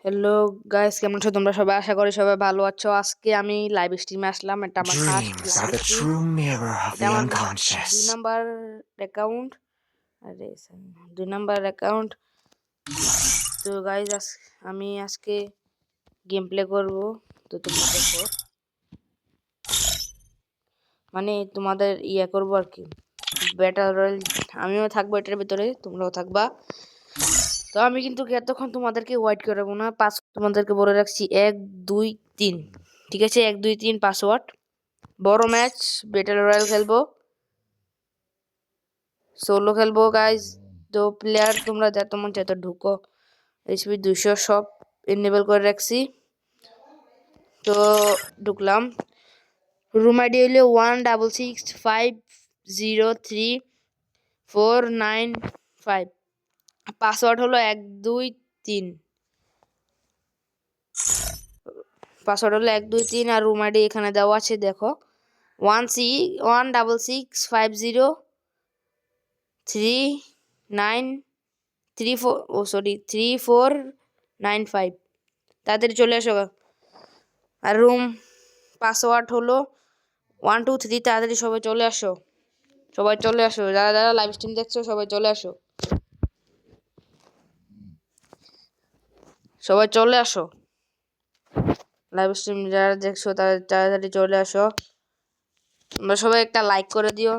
Hello guys, কেমন আছো তোমরা সবাই? আশা করি সবাই ভালো আছো। আজকে আমি লাইভ স্ট্রিমে আসলাম। এটা আমার first Dreams live are the stream. true mirror of এটা the আমার 2 unconscious. Number account. আরে 2 নাম্বার অ্যাকাউন্ট। তো গাইস আমি আজকে গেম প্লে করব। তো তোমরা দেখো, মানে তোমাদের করবো আর কি, ব্যাটল রয়্যাল। আমিও থাকবো এটার ভিতরে, তোমরাও থাকবা। তো আমি কিন্তু এতক্ষণ তোমাদেরকে ওয়েট করাবো না। তোমাদেরকে বলে রাখছি 1 2 3, ঠিক আছে? 1 2 3 পাসওয়ার্ড। বড় ম্যাচ ব্যাটল রয়্যাল খেলবো, সোলো খেলবো গাইজ। তো প্লেয়ার তোমরা যত মন চায় ঢুকো। এইচপি 200 সব এনেবল করে রাখছি। তো ঢুকলাম। রুম আইডি হইলে 166503495। পাসওয়ার্ড হলো 123। পাসওয়ার্ড হলো 123 আর রুম আইডি এখানে দেওয়া আছে, দেখো। 16650393495। তাড়াতাড়ি চলে আসো। আর রুম পাসওয়ার্ড হলো 123। তাড়াতাড়ি সবাই চলে আসো, সবাই চলে আসো। যারা যারা লাইভ স্ট্রিম দেখছো সবাই চলে আসো, সবাই চলে আসো। লাইভ স্ট্রিম যারা দেখছো তারা তাড়াতাড়ি চলে আসো। তোমরা সবাই একটা লাইক করে দিও,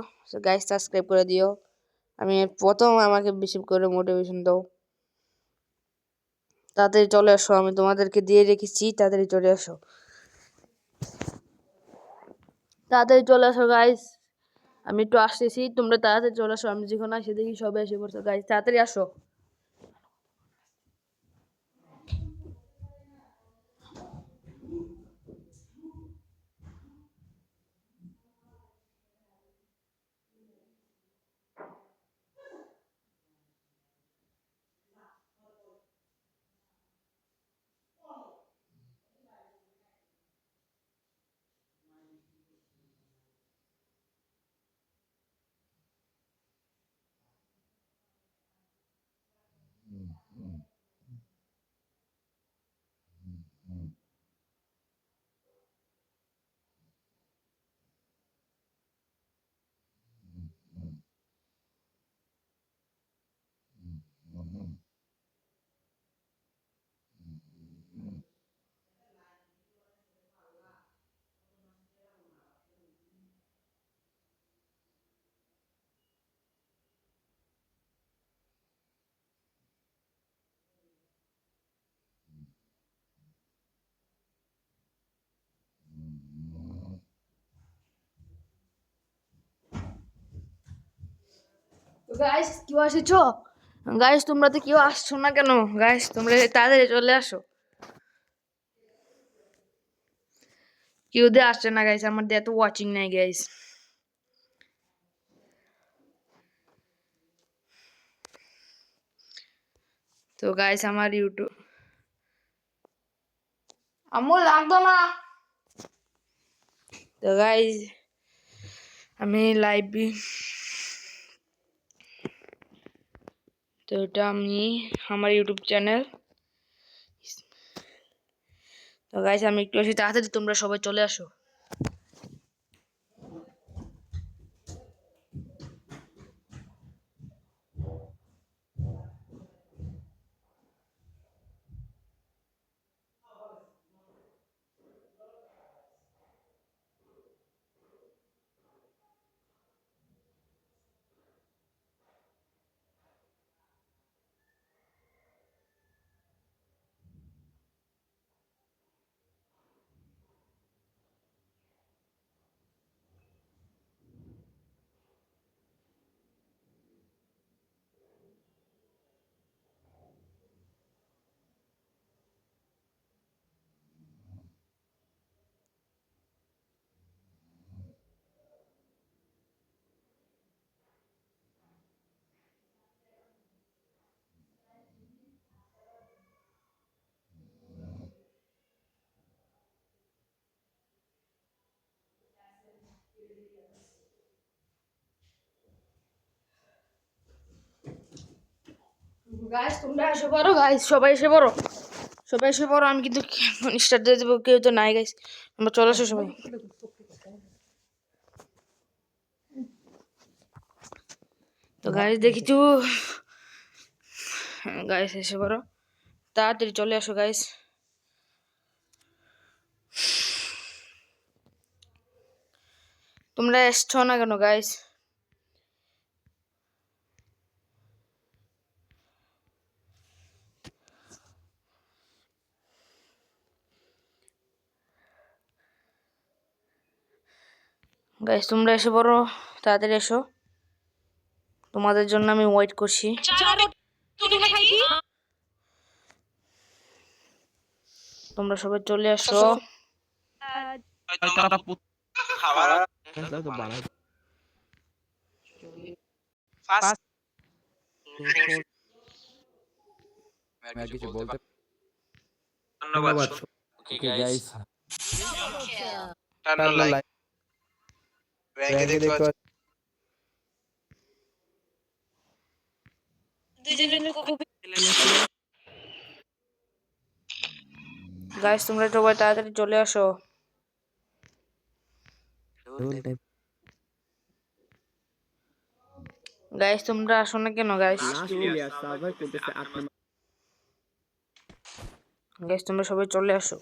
গাইস সাবস্ক্রাইব করে দিও। আমি প্রথম, আমাকে বেশি করে মোটিভেশন দাও। তাড়াতাড়ি চলে আসো, আমি তোমাদেরকে দিয়ে রেখেছি। তাড়াতাড়ি চলে আসো, তাড়াতাড়ি চলে আসো গাইস। আমি একটু আসতেছি, তোমরা তাড়াতাড়ি চলে আসো। আমি যখন আসি দেখি সবাই এসে পড়ছো। গাইস তাড়াতাড়ি আসো। গাইস কেউ আসছো? গাইস তোমরা তো কেউ আসছো না কেন? গাইস তোমরা তাড়াতাড়ি চলে আসো। কেউ দিয়ে আসছে না গাইস, আমার দিয়ে এত ওয়াচিং নাই গাইস। তো গাইস আমার ইউটিউব আমার লাগতো না। তো গাইস আমি লাইভ, তো এটা আমি আমার ইউটিউব চ্যানেল। তো গাইস আমি একটু আসি, তাড়াতাড়ি তোমরা সবাই চলে আসো। গাইস তোমরা এসে পড়ো, গাইস সবাই এসে পড়ো, সবাই এসে পড়ো, আমি কিন্তু স্টার্ট দিয়ে দেবো। কেউ তো নাই গাইস, আমরা চলে আসো সবাই। তো গাইস দেখিছু, গাইস এসে পড়ো, তাড়াতাড়ি চলে আসো গাইস। তোমরা এসছো না কেন গাইস? গাইস তোমরা এসে পড়ো, তাড়াতাড়ি এসো, তোমাদের জন্য আমি ওয়েট করছি। তোমরা সবাই চলে আসো। কিছু বলতে ধন্যবাদ। ওকে গাইস, টার্ন লাইক ব্যাংকে দেখতে পাচ্ছি গাইস তোমরা সবাই তাড়াতাড়ি চলে আসো। গাইস তোমরা আসো না কেন গাইস? গাইস তোমরা সবাই চলে আসো।